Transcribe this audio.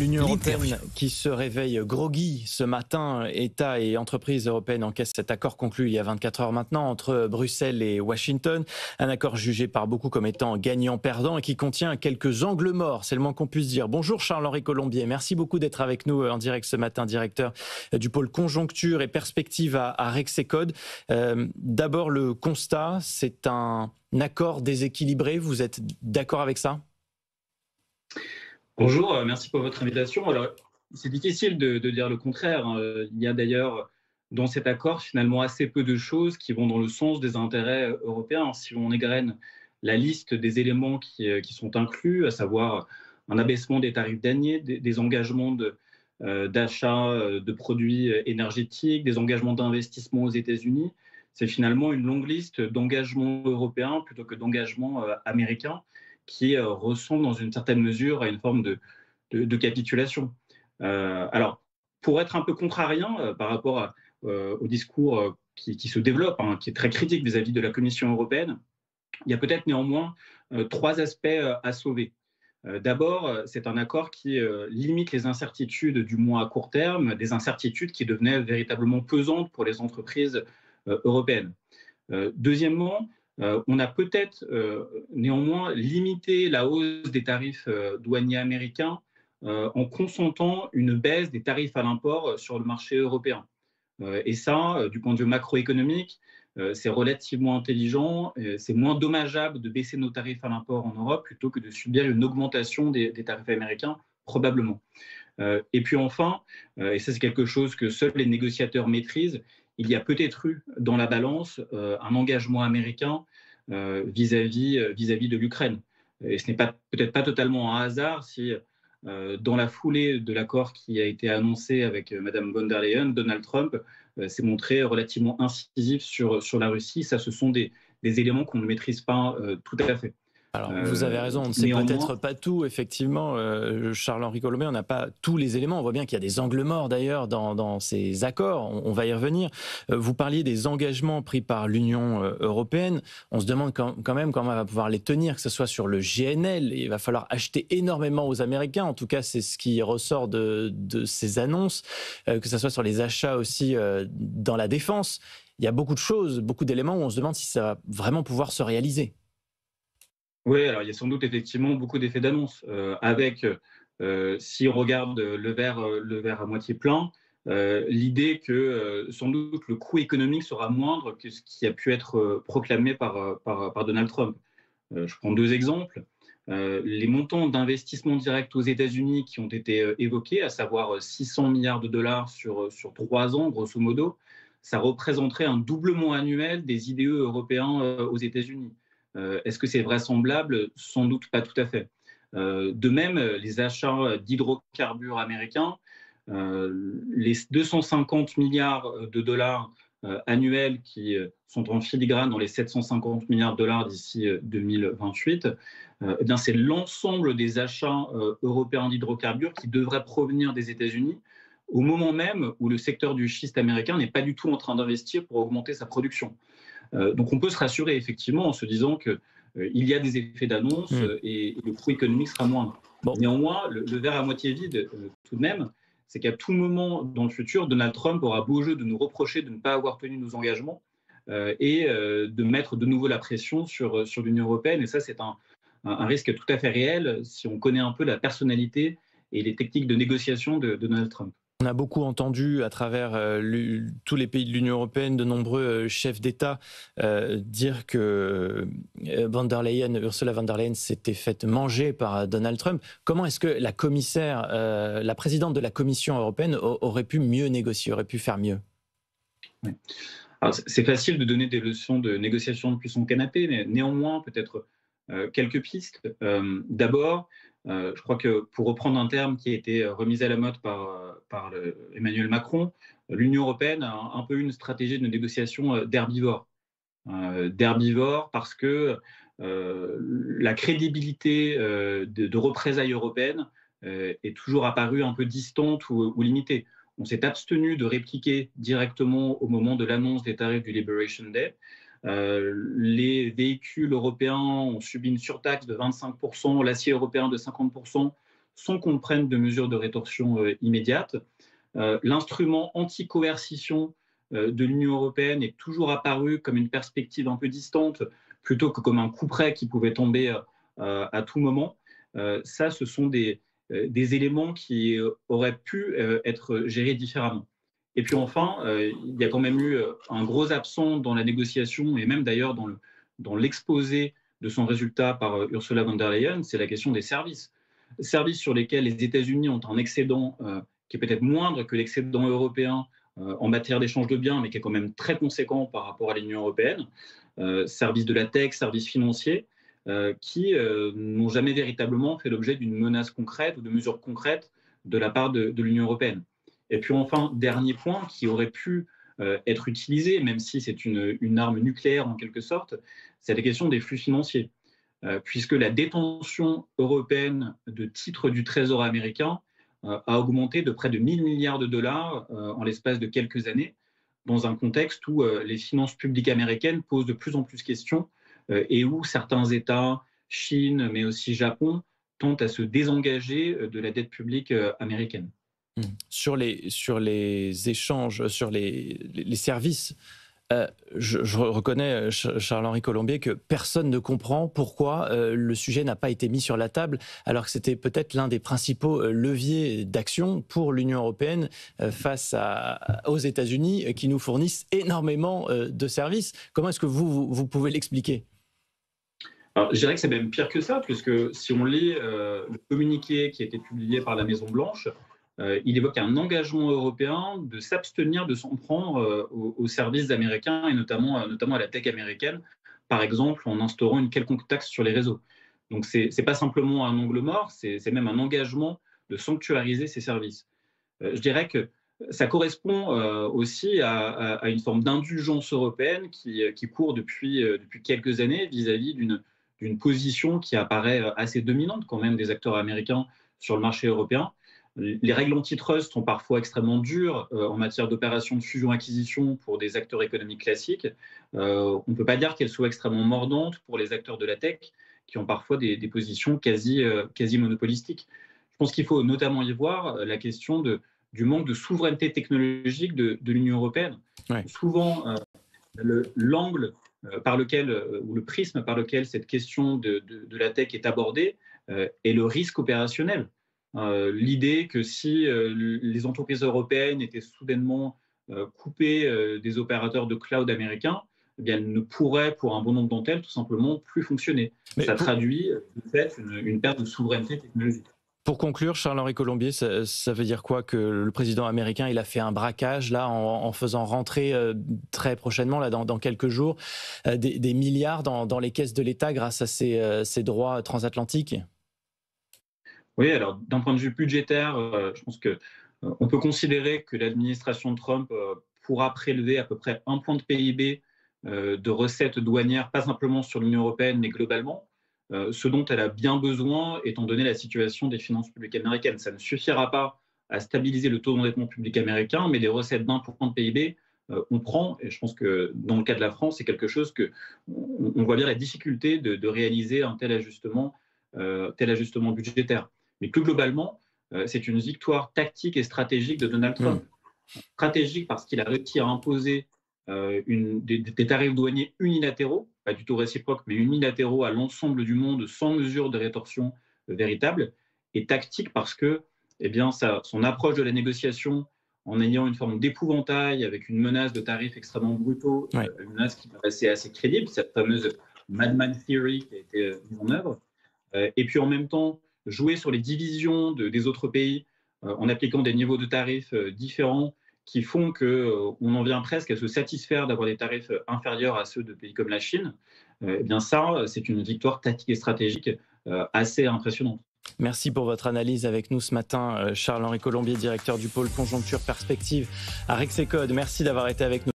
L'Union européenne qui se réveille groggy ce matin. États et entreprises européennes encaissent cet accord conclu il y a 24 heures maintenant entre Bruxelles et Washington. Un accord jugé par beaucoup comme étant gagnant-perdant et qui contient quelques angles morts, c'est le moins qu'on puisse dire. Bonjour Charles-Henri Colombier, merci beaucoup d'être avec nous en direct ce matin, directeur du pôle conjoncture et perspective à Rexecode. D'abord le constat, c'est un accord déséquilibré, vous êtes d'accord avec ça ? Bonjour, merci pour votre invitation. Alors, c'est difficile de dire le contraire. Il y a d'ailleurs dans cet accord finalement assez peu de choses qui vont dans le sens des intérêts européens. Si on égrène la liste des éléments qui sont inclus, à savoir un abaissement des tarifs douaniers, des engagements d'achat de produits énergétiques, des engagements d'investissement aux États-Unis, c'est finalement une longue liste d'engagements européens plutôt que d'engagements américains qui ressemble dans une certaine mesure à une forme de capitulation. Alors, pour être un peu contrariant par rapport au discours qui se développe, qui est très critique vis-à-vis de la Commission européenne, il y a peut-être néanmoins trois aspects à sauver. D'abord, c'est un accord qui limite les incertitudes, du moins à court terme, des incertitudes qui devenaient véritablement pesantes pour les entreprises européennes. Deuxièmement, on a peut-être néanmoins limité la hausse des tarifs douaniers américains en consentant une baisse des tarifs à l'import sur le marché européen. Et ça, du point de vue macroéconomique, c'est relativement intelligent, c'est moins dommageable de baisser nos tarifs à l'import en Europe plutôt que de subir une augmentation des tarifs américains, probablement. Et puis enfin, et ça c'est quelque chose que seuls les négociateurs maîtrisent, il y a peut-être eu dans la balance un engagement américain vis-à-vis de l'Ukraine. Et ce n'est peut-être pas totalement un hasard si, dans la foulée de l'accord qui a été annoncé avec Mme von der Leyen, Donald Trump s'est montré relativement incisif sur la Russie. Ça, ce sont des éléments qu'on ne maîtrise pas tout à fait. Alors, vous avez raison, on ne sait peut-être pas tout, effectivement. Charles-Henri Colombier, on n'a pas tous les éléments. On voit bien qu'il y a des angles morts, d'ailleurs, dans ces accords. On va y revenir. Vous parliez des engagements pris par l'Union européenne. On se demande quand même comment elle va pouvoir les tenir, que ce soit sur le GNL. Il va falloir acheter énormément aux Américains. En tout cas, c'est ce qui ressort de ces annonces, que ce soit sur les achats aussi dans la défense. Il y a beaucoup de choses, beaucoup d'éléments où on se demande si ça va vraiment pouvoir se réaliser. Oui, alors il y a sans doute effectivement beaucoup d'effets d'annonce. Si on regarde le verre à moitié plein, l'idée que sans doute le coût économique sera moindre que ce qui a pu être proclamé par Donald Trump. Je prends deux exemples. Les montants d'investissement direct aux États-Unis qui ont été évoqués, à savoir 600 milliards de dollars sur 3 ans, grosso modo, ça représenterait un doublement annuel des IDE européens aux États-Unis. Est-ce que c'est vraisemblable ? Sans doute pas tout à fait. De même, les achats d'hydrocarbures américains, les 250 milliards de dollars annuels qui sont en filigrane dans les 750 milliards de dollars d'ici 2028, eh bien c'est l'ensemble des achats européens d'hydrocarbures qui devraient provenir des États-Unis au moment même où le secteur du schiste américain n'est pas du tout en train d'investir pour augmenter sa production. Donc on peut se rassurer effectivement en se disant qu'il y a des effets d'annonce et le coût économique sera moindre. Bon. Néanmoins, le verre à moitié vide, tout de même, c'est qu'à tout moment dans le futur, Donald Trump aura beau jeu de nous reprocher de ne pas avoir tenu nos engagements et de mettre de nouveau la pression sur l'Union européenne. Et ça, c'est un risque tout à fait réel si on connaît un peu la personnalité et les techniques de négociation de Donald Trump. On a beaucoup entendu à travers tous les pays de l'Union européenne, de nombreux chefs d'État dire que Ursula von der Leyen s'était faite manger par Donald Trump. Comment est-ce que la commissaire, la présidente de la Commission européenne aurait pu mieux négocier, aurait pu faire mieux ? Oui. Alors, c'est facile de donner des leçons de négociation depuis son canapé, mais néanmoins, peut-être quelques pistes. D'abord, je crois que pour reprendre un terme qui a été remis à la mode par Emmanuel Macron, l'Union européenne a un peu une stratégie de négociation d'herbivore. D'herbivore parce que la crédibilité de représailles européennes est toujours apparue un peu distante ou limitée. On s'est abstenu de répliquer directement au moment de l'annonce des tarifs du Liberation Day. Les véhicules européens ont subi une surtaxe de 25%, l'acier européen de 50%, sans qu'on prenne de mesures de rétorsion immédiates. L'instrument anti-coercition de l'Union européenne est toujours apparu comme une perspective un peu distante, plutôt que comme un couperet qui pouvait tomber à tout moment. Ça, ce sont des éléments qui auraient pu être gérés différemment. Et puis enfin, il y a quand même eu un gros absent dans la négociation, et même d'ailleurs dans l'exposé de son résultat par Ursula von der Leyen, c'est la question des services. Services sur lesquels les États-Unis ont un excédent qui est peut-être moindre que l'excédent européen en matière d'échange de biens, mais qui est quand même très conséquent par rapport à l'Union européenne. Services de la tech, services financiers, qui n'ont jamais véritablement fait l'objet d'une menace concrète ou de mesures concrètes de la part de l'Union européenne. Et puis enfin, dernier point qui aurait pu être utilisé, même si c'est une arme nucléaire en quelque sorte, c'est la question des flux financiers. Puisque la détention européenne de titres du Trésor américain a augmenté de près de 1 000 milliards de dollars en l'espace de quelques années, dans un contexte où les finances publiques américaines posent de plus en plus questions et où certains États, Chine, mais aussi Japon, tentent à se désengager de la dette publique américaine. Sur les échanges, sur les services, je reconnais, Charles-Henri Colombier, que personne ne comprend pourquoi le sujet n'a pas été mis sur la table, alors que c'était peut-être l'un des principaux leviers d'action pour l'Union européenne face aux États-Unis, qui nous fournissent énormément de services. Comment est-ce que vous pouvez l'expliquer ? Alors, je dirais que c'est même pire que ça, puisque si on lit le communiqué qui a été publié par la Maison-Blanche, il évoque un engagement européen de s'abstenir de s'en prendre aux services américains et notamment à la tech américaine, par exemple en instaurant une quelconque taxe sur les réseaux. Donc ce n'est pas simplement un angle mort, c'est même un engagement de sanctuariser ces services. Je dirais que ça correspond aussi à une forme d'indulgence européenne qui court depuis quelques années vis-à-vis d'une position qui apparaît assez dominante quand même des acteurs américains sur le marché européen. Les règles antitrust sont parfois extrêmement dures en matière d'opérations de fusion-acquisition pour des acteurs économiques classiques. On ne peut pas dire qu'elles soient extrêmement mordantes pour les acteurs de la tech qui ont parfois des positions quasi monopolistiques. Je pense qu'il faut notamment y voir la question du manque de souveraineté technologique de l'Union européenne. Ouais. Souvent, l'angle par lequel, ou le prisme par lequel cette question de la tech est abordée est le risque opérationnel. L'idée que si les entreprises européennes étaient soudainement coupées des opérateurs de cloud américains, eh bien, elles ne pourraient, pour un bon nombre d'entre elles, tout simplement plus fonctionner. Mais ça traduit, de fait, une perte de souveraineté technologique. Pour conclure, Charles-Henri Colombier, ça veut dire quoi que le président américain il a fait un braquage là en faisant rentrer très prochainement, là, dans quelques jours, des milliards dans les caisses de l'État grâce à ces droits transatlantiques ? Oui, alors d'un point de vue budgétaire, je pense qu'on peut considérer que l'administration Trump pourra prélever à peu près 1 point de PIB de recettes douanières, pas simplement sur l'Union européenne, mais globalement. Ce dont elle a bien besoin, étant donné la situation des finances publiques américaines. Ça ne suffira pas à stabiliser le taux d'endettement public américain, mais des recettes d'1 point de PIB, on prend. Et je pense que dans le cas de la France, c'est quelque chose on voit bien la difficulté de réaliser un tel ajustement budgétaire. Mais plus globalement, c'est une victoire tactique et stratégique de Donald Trump. Stratégique parce qu'il a réussi à imposer des tarifs douaniers unilatéraux, pas du tout réciproques, mais unilatéraux à l'ensemble du monde sans mesure de rétorsion véritable. Et tactique parce que son approche de la négociation, en ayant une forme d'épouvantail avec une menace de tarifs extrêmement brutaux, une menace qui paraissait assez crédible, cette fameuse Madman Theory qui a été mise en œuvre, et puis en même temps jouer sur les divisions des autres pays en appliquant des niveaux de tarifs différents qui font qu'on en vient presque à se satisfaire d'avoir des tarifs inférieurs à ceux de pays comme la Chine. Eh bien ça, c'est une victoire tactique et stratégique assez impressionnante. Merci pour votre analyse avec nous ce matin, Charles-Henri Colombier, directeur du pôle Conjoncture Perspective à Rexecode. Merci d'avoir été avec nous.